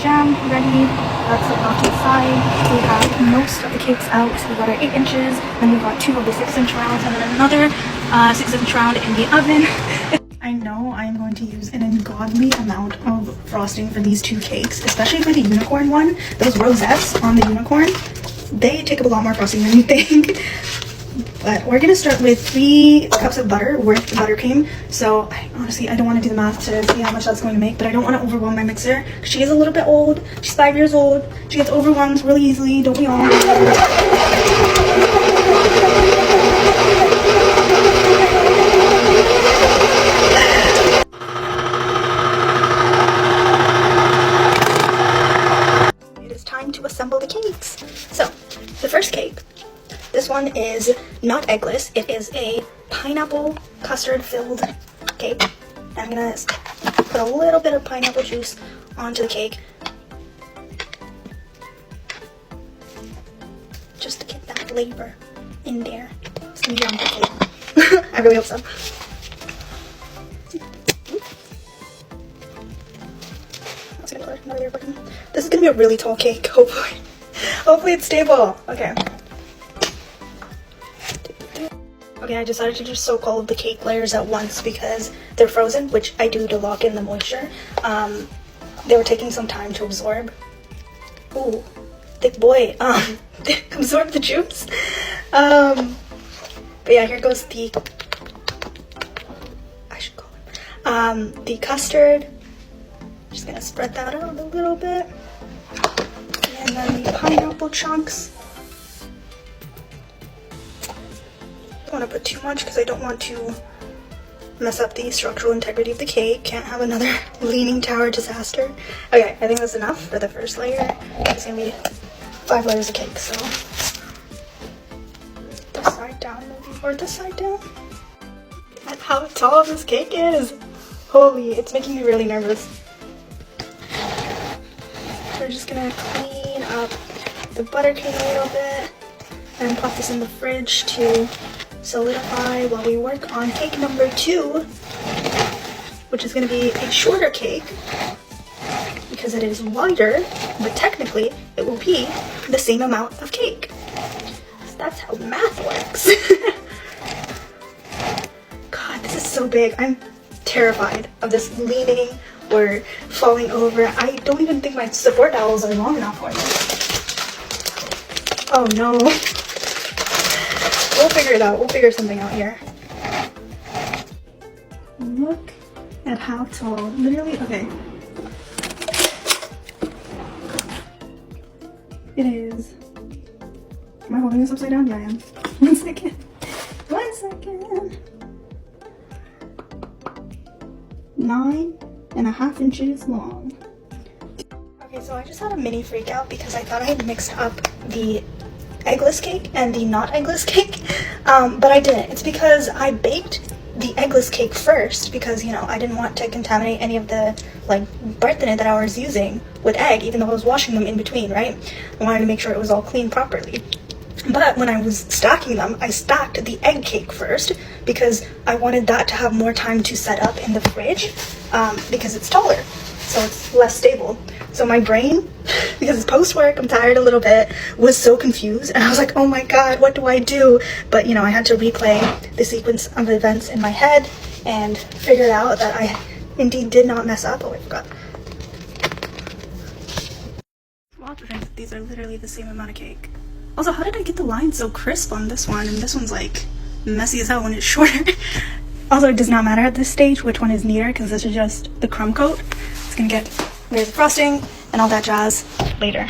jam ready. That's off to the side. We have most of the cakes out. We got our 8 inches, then we got 2 of the 6-inch rounds, and then another 6-inch round in the oven. I know I'm going to use an ungodly amount of frosting for these 2 cakes, especially for the unicorn one. Those rosettes on the unicorn, they take up a lot more frosting than you think. But we're gonna start with 3 cups of butter worth of buttercream. So honestly, I don't want to do the math to see how much that's going to make, but I don't want to overwhelm my mixer. She is a little bit old. She's 5 years old. She gets overwhelmed really easily, don't we all? It is time to assemble the cakes. So the first cake, this one is not eggless. It is a pineapple custard filled cake. I'm gonna put a little bit of pineapple juice onto the cake just to get that flavor in there. It's gonna be on the cake. I really hope so. That's gonna work. Another button. This is gonna be a really tall cake. Hopefully, hopefully it's stable. Okay. Okay, I decided to just soak all of the cake layers at once because they're frozen, which I do to lock in the moisture. They were taking some time to absorb. Ooh, thick boy. Absorb the juice. But yeah, here goes the, I should call it, the custard. Just gonna spread that out a little bit. And then the pineapple chunks. I don't want to put too much because I don't want to mess up the structural integrity of the cake. Can't have another leaning tower disaster. Okay, I think that's enough for the first layer. It's gonna be 5 layers of cake, so this side down maybe, or this side down. At how tall this cake is! Holy, it's making me really nervous. We're just gonna clean up the buttercream a little bit and pop this in the fridge to solidify while we work on cake number 2, which is going to be a shorter cake because it is wider, but technically it will be the same amount of cake. So that's how math works. God, this is so big. I'm terrified of this leaning or falling over. I don't even think my support dowels are long enough for it. Oh no. We'll figure it out. We'll figure something out here. Look at how tall. Literally, okay. It is. Am I holding this upside down? Yeah, I am. 1 second. 1 second. 9.5 inches long. Okay, so I just had a mini freak out because I thought I had mixed up the eggless cake and the not eggless cake, but I didn't. It's because I baked the eggless cake first because, you know, I didn't want to contaminate any of the like bread thinner that I was using with egg, even though I was washing them in between, right? I wanted to make sure it was all clean properly. But when I was stacking them, I stacked the egg cake first because I wanted that to have more time to set up in the fridge because it's taller, so it's less stable. So my brain, because it's post-work, I'm tired a little bit, was so confused. And I was like, oh my God, what do I do? But, you know, I had to replay the sequence of events in my head and figured out that I indeed did not mess up. Oh, I forgot. Wow, to think that these are literally the same amount of cake. Also, how did I get the line so crisp on this one? And this one's like messy as hell when it's shorter. Also, it does not matter at this stage which one is neater because this is just the crumb coat. It's gonna get layers of frosting and all that jazz later.